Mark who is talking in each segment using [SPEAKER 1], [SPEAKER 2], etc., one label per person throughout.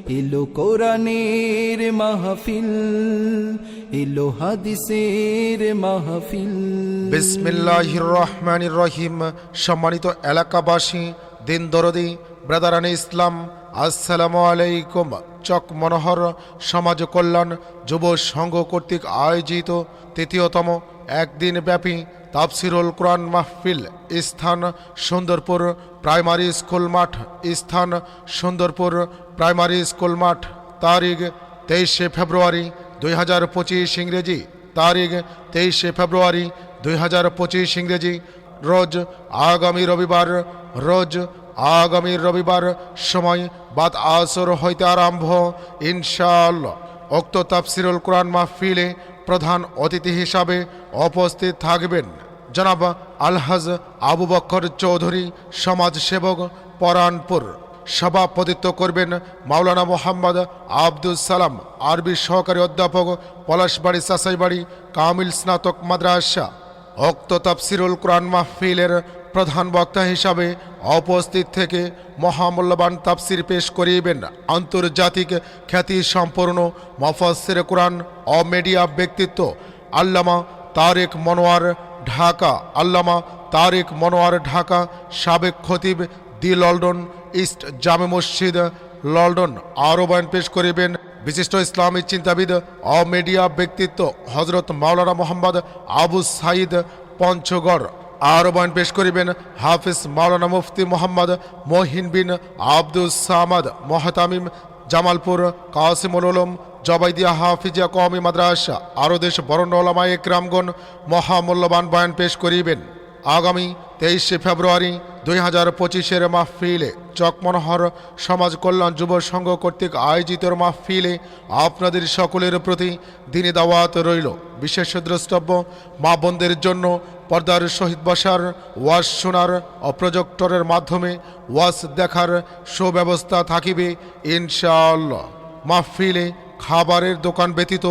[SPEAKER 1] এলো কোরআনের মাহফিল, এলো হাদিসের মাহফিল।
[SPEAKER 2] বিসমিল্লাহির রহমানির রহিম। সম্মানিত এলাকাবাসী, দিন দরদি ব্রাদারান ইসলাম, আসসালামু আলাইকুম। চক মনোহর সমাজ কল্যাণ যুব সংঘ কর্তৃক আয়োজিত তৃতীয়তম একদিন ব্যাপী তাফসিরুল কোরআন মাহফিল, স্থান সুন্দরপুর প্রাইমারি স্কুল মাঠ, স্থান সুন্দরপুর প্রাইমারি স্কুল মাঠ। তারিখ 23 ফেব্রুয়ারি 2025 ইংরেজি, তারিখ 23 ফেব্রুয়ারি 2025 ইংরেজি। রোজ আগামী রবিবার, সময় বাদ আসর হইতে আরম্ভ ইনশাআল্লাহ। উক্ত তাফসিরুল কোরআন মাহফিলে প্রধান অতিথি হিসাবে উপস্থিত থাকবেন জনাব আলহাজ আবু বকর চৌধুরী, সমাজসেবক, পরানপুর। সভাপতিত্ব করবেন মাওলানা মোহাম্মদ আব্দুল সালাম, আরবি সহকারী অধ্যাপক, পলাশবাড়ি চাষাইবাড়ি কামিল স্নাতক মাদ্রাসা। উক্ত তাফসিরুল কোরআন মাহফিলের প্রধান বক্তা হিসাবে উপস্থিত থেকে মহামূল্যবান তাফসির পেশ করিবেন আন্তর্জাতিক খ্যাতি সম্পন্ন মুফাসসির কোরআন ও মিডিয়া ব্যক্তিত্ব আল্লামা তারেক মনোয়ার ঢাকা, সাবেক খতিব দি লন্ডন ইস্ট জামে মসজিদ লন্ডন। আরও বয়ান পেশ করিবেন বিশিষ্ট ইসলামী চিন্তাবিদ ও মিডিয়া ব্যক্তিত্ব হজরত মাওলানা মোহাম্মদ আবু সাইদ পঞ্চগড়। আরও বয়ান পেশ করিবেন হাফিজ মাওলানা মুফতি মোহাম্মদ মহিন বিন আব্দুল সামাদ মোহতামিম, জামালপুর কাসিমুল উলুম জবাইদিয়া হাফিজিয়া কওমি মাদ্রাসা। আরও দেশ বরেণ্য ওলামায়ে একরামগণ মহামূল্যবান বয়ান পেশ করিবেন। আগামী 23 ফেব্রুয়ারি 2025 মাহফিলে চক মনোহর সমাজ কল্যাণ যুব সংঘ কর্তৃক আয়োজিত মাহফিলে আপনাদের সকলের প্রতি দিনী দাওয়াত রইল। বিশেষ দ্রষ্টব্য মা বোনদের জন্য পর্দার সহিত বসার, ওয়াজ শোনার ও প্রজেক্টরের মাধ্যমে ওয়াজ দেখার সুব্যবস্থা থাকিবে ইনশাআল্লাহ। মাহফিলে খাবারের দোকান ব্যতীত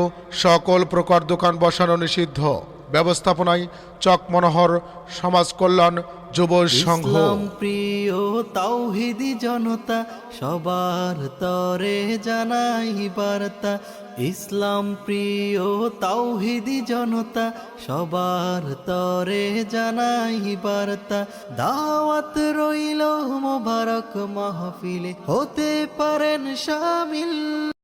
[SPEAKER 2] সকল প্রকার দোকান বসানো নিষিদ্ধ। ব্যবস্থাপনায় চক মনোহর সমাজ কল্যাণ যুব সংঘ।
[SPEAKER 1] ইসলাম প্রিয় তাওহীদি জনতা সবার তরে জানাই বার্তা, ইসলাম প্রিয় তাওহীদি জনতা সবার তরে জানাই বার্তা। দাওয়াত রইল মোবারক মাহফিলে, হতে পারেন শামিল।